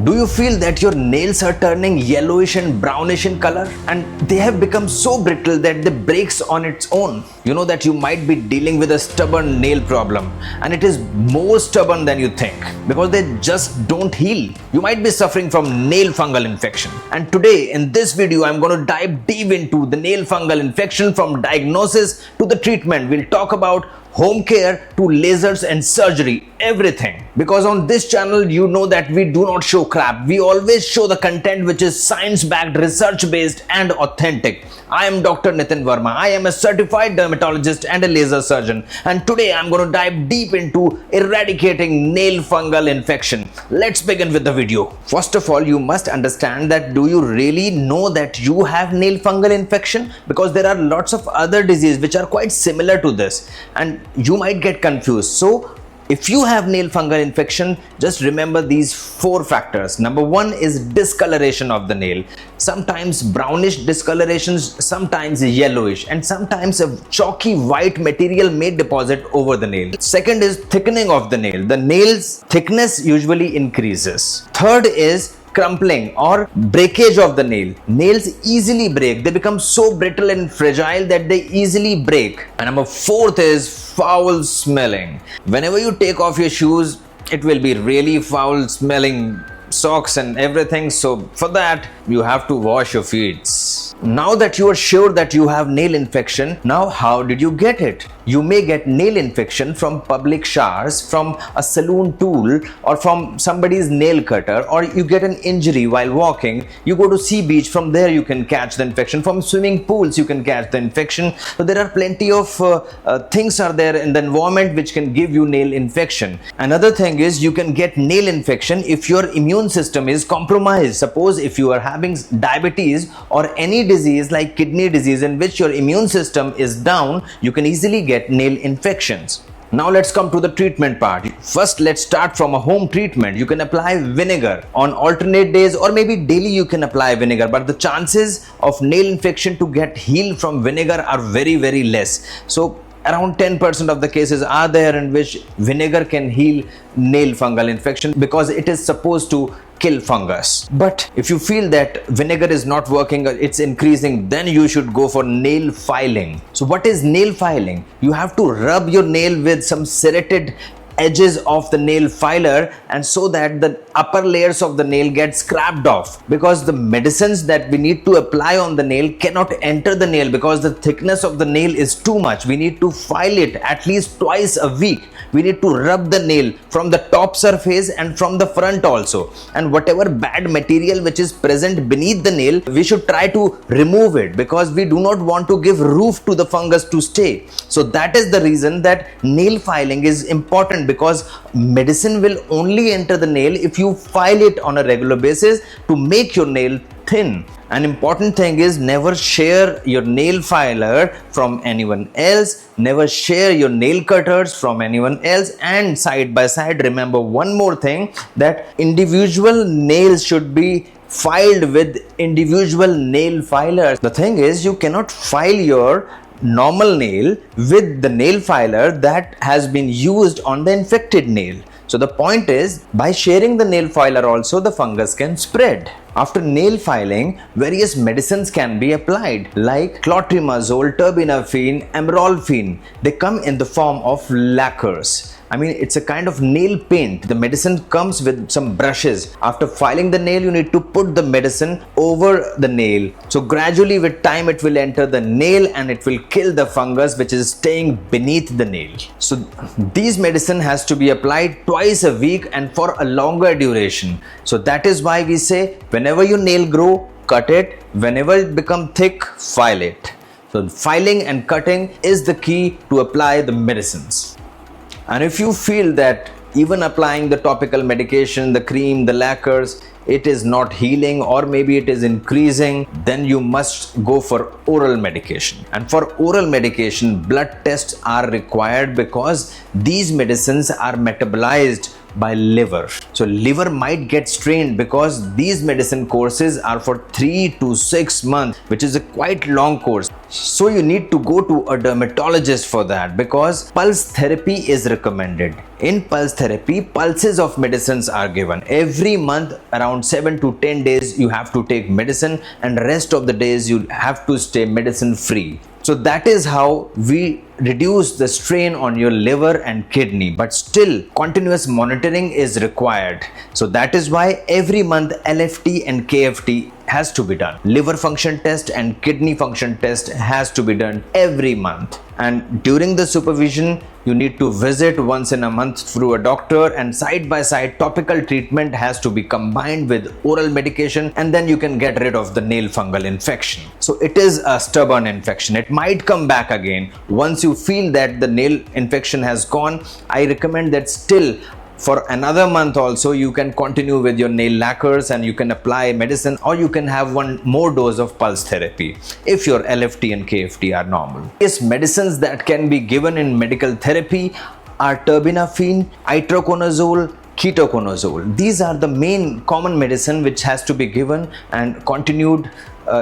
Do you feel that your nails are turning yellowish and brownish in color and they have become so brittle that they breaks on its own? You know that you might be dealing with a stubborn nail problem, and it is more stubborn than you think because they just don't heal. You might be suffering from nail fungal infection, and today in this video I'm going to dive deep into the nail fungal infection from diagnosis to the treatment. We'll talk about home care to lasers and surgery, everything. Because on this channel, you know that we do not show crap. We always show the content which is science-backed, research-based and authentic. I am Dr. Nitin Verma. I am a certified dermatologist and a laser surgeon. And today I'm going to dive deep into eradicating nail fungal infection. Let's begin with the video. First of all, you must understand that do you really know that you have nail fungal infection? Because there are lots of other diseases which are quite similar to this. And you might get confused. So if you have nail fungal infection, just remember these 4 factors. Number 1 is discoloration of the nail. Sometimes brownish discolorations, sometimes yellowish, and sometimes a chalky white material may deposit over the nail. Second is thickening of the nail. The nail's thickness usually increases. Third is crumbling or breakage of the nail. Nails easily break. They become so brittle and fragile that they easily break. And number 4th is foul smelling. Whenever you take off your shoes, it will be really foul smelling socks and everything. So for that, you have to wash your feet. Now that you are sure that you have nail infection, now how did you get it? You may get nail infection from public showers, from a saloon tool, or from somebody's nail cutter, or you get an injury while walking. You go to sea beach, from there you can catch the infection. From swimming pools you can catch the infection. So there are plenty of things are there in the environment which can give you nail infection. Another thing is you can get nail infection if your immune system is compromised. Suppose if you are having diabetes or any disease like kidney disease in which your immune system is down, you can easily get nail infections. Now let's come to the treatment part. First, let's start from a home treatment. You can apply vinegar on alternate days, or maybe daily you can apply vinegar, but the chances of nail infection to get healed from vinegar are very, very less. So around 10% of the cases are there in which vinegar can heal nail fungal infection because it is supposed to kill fungus. But if you feel that vinegar is not working, it's increasing, then you should go for nail filing. So what is nail filing? You have to rub your nail with some serrated edges of the nail filer, and so that the upper layers of the nail get scraped off, because the medicines that we need to apply on the nail cannot enter the nail because the thickness of the nail is too much. We need to file it at least twice a week. We need to rub the nail from the top surface and from the front also, and whatever bad material which is present beneath the nail, we should try to remove it because we do not want to give roof to the fungus to stay. So that is the reason that nail filing is important, because medicine will only enter the nail if you file it on a regular basis to make your nail thin. An important thing is never share your nail filer from anyone else, never share your nail cutters from anyone else, and side by side remember one more thing, that individual nails should be filed with individual nail filers. The thing is, you cannot file your normal nail with the nail filer that has been used on the infected nail. So the point is, by sharing the nail filer also, the fungus can spread. After nail filing, various medicines can be applied like clotrimazole, terbinafine, amorolfine. They come in the form of lacquers. I mean, it's a kind of nail paint. The medicine comes with some brushes. After filing the nail, you need to put the medicine over the nail. So gradually with time it will enter the nail and it will kill the fungus which is staying beneath the nail. So these medicine has to be applied twice a week and for a longer duration. So that is why we say whenever your nail grow, cut it. Whenever it become thick, file it. So filing and cutting is the key to apply the medicines. And if you feel that even applying the topical medication, the cream, the lacquers, it is not healing or maybe it is increasing, then you must go for oral medication. And for oral medication, blood tests are required because these medicines are metabolized by liver. So liver might get strained because these medicine courses are for 3 to 6 months, which is a quite long course. So you need to go to a dermatologist for that, because pulse therapy is recommended. In pulse therapy, pulses of medicines are given. Every month, around 7 to 10 days, you have to take medicine, and rest of the days you have to stay medicine free. So that is how we reduce the strain on your liver and kidney, but still continuous monitoring is required. So that is why every month LFT and KFT has to be done. Liver function test and kidney function test has to be done every month. And during the supervision, you need to visit once in a month through a doctor, and side by side topical treatment has to be combined with oral medication, and then you can get rid of the nail fungal infection. So it is a stubborn infection. It might come back again. Once you feel that the nail infection has gone, I recommend that still for another month also you can continue with your nail lacquers, and you can apply medicine, or you can have one more dose of pulse therapy if your LFT and KFT are normal. Yes, medicines that can be given in medical therapy are terbinafine, itraconazole, ketoconazole. These are the main common medicine which has to be given and continued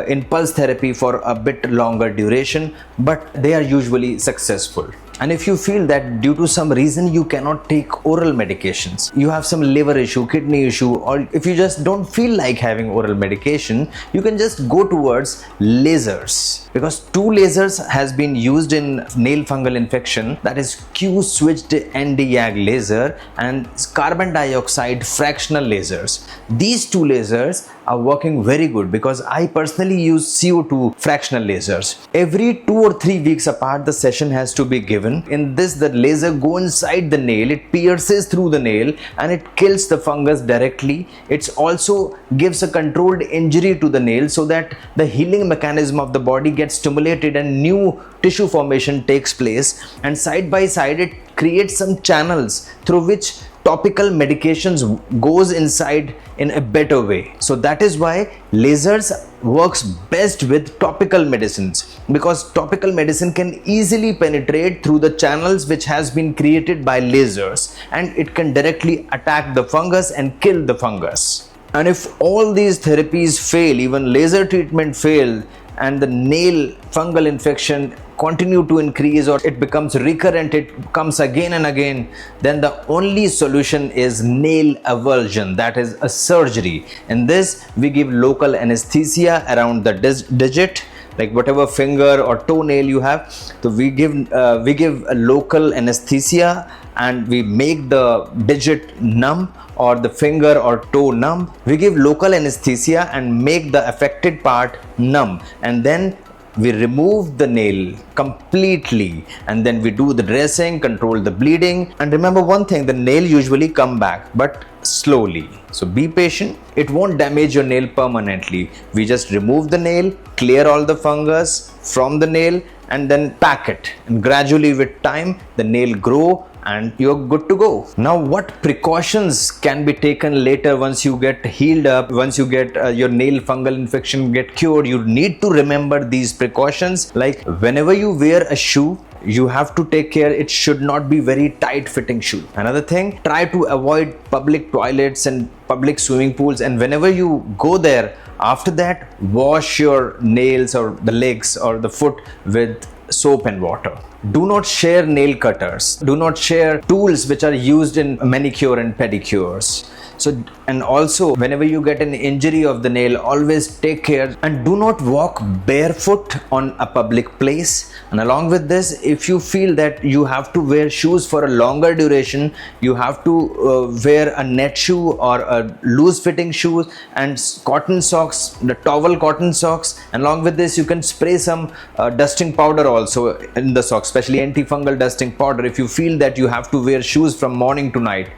in pulse therapy for a bit longer duration, but they are usually successful. And if you feel that due to some reason you cannot take oral medications, you have some liver issue, kidney issue, or if you just don't feel like having oral medication, you can just go towards lasers, because 2 lasers has been used in nail fungal infection, that is Q-switched Nd:YAG laser and carbon dioxide fractional lasers. These 2 lasers are working very good, because I personally use CO2 fractional lasers. Every 2 or 3 weeks apart the session has to be given. In this, the laser go inside the nail, it pierces through the nail and it kills the fungus directly. It also gives a controlled injury to the nail, so that the healing mechanism of the body gets stimulated and new tissue formation takes place. And side by side it creates some channels through which topical medications goes inside in a better way. So that is why lasers works best with topical medicines, because topical medicine can easily penetrate through the channels which has been created by lasers, and it can directly attack the fungus and kill the fungus. And if all these therapies fail, even laser treatment fail, and the nail fungal infection continue to increase, or it becomes recurrent, it comes again and again, then the only solution is nail avulsion, that is a surgery. In this, we give local anesthesia around the digit, like whatever finger or toenail you have. So we give a local anesthesia, and we make the digit numb or the finger or toe numb. We give local anesthesia and make the affected part numb, and then we remove the nail completely, and then we do the dressing, control the bleeding. And remember one thing, the nail usually come back, but slowly. So be patient. It won't damage your nail permanently. We just remove the nail, clear all the fungus from the nail, and then pack it. And gradually with time, the nail grow and you're good to go. Now, what precautions can be taken later once you get healed up, once you get your nail fungal infection get cured? You need to remember these precautions. Like whenever you wear a shoe, you have to take care it should not be very tight fitting shoe. Another thing, try to avoid public toilets and public swimming pools, and whenever you go there, after that wash your nails or the legs or the foot with soap and water. Do not share nail cutters. Do not share tools which are used in manicure and pedicures. So, and also whenever you get an injury of the nail, always take care and do not walk barefoot on a public place. And along with this, if you feel that you have to wear shoes for a longer duration, you have to wear a net shoe or a loose fitting shoes and cotton socks, the towel cotton socks. And along with this, you can spray some dusting powder also in the socks, especially antifungal dusting powder. If you feel that you have to wear shoes from morning to night,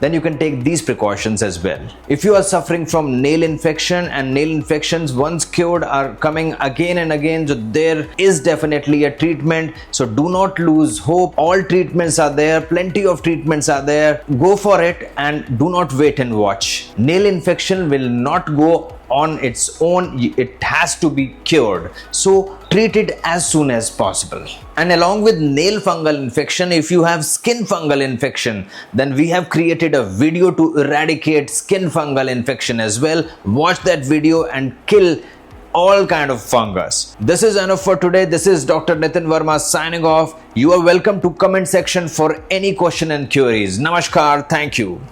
then you can take these precautions as well. If you are suffering from nail infection, and nail infections once cured are coming again and again, so there is definitely a treatment. So do not lose hope. All treatments are there, plenty of treatments are there. Go for it and do not wait and watch. Nail infection will not go on its own, it has to be cured. So treat it as soon as possible. And along with nail fungal infection, if you have skin fungal infection, then we have created a video to eradicate skin fungal infection as well. Watch that video and kill all kind of fungus. This is enough for today. This is Dr. Nitin Verma signing off. You are welcome to comment section for any question and queries. Namaskar. Thank you.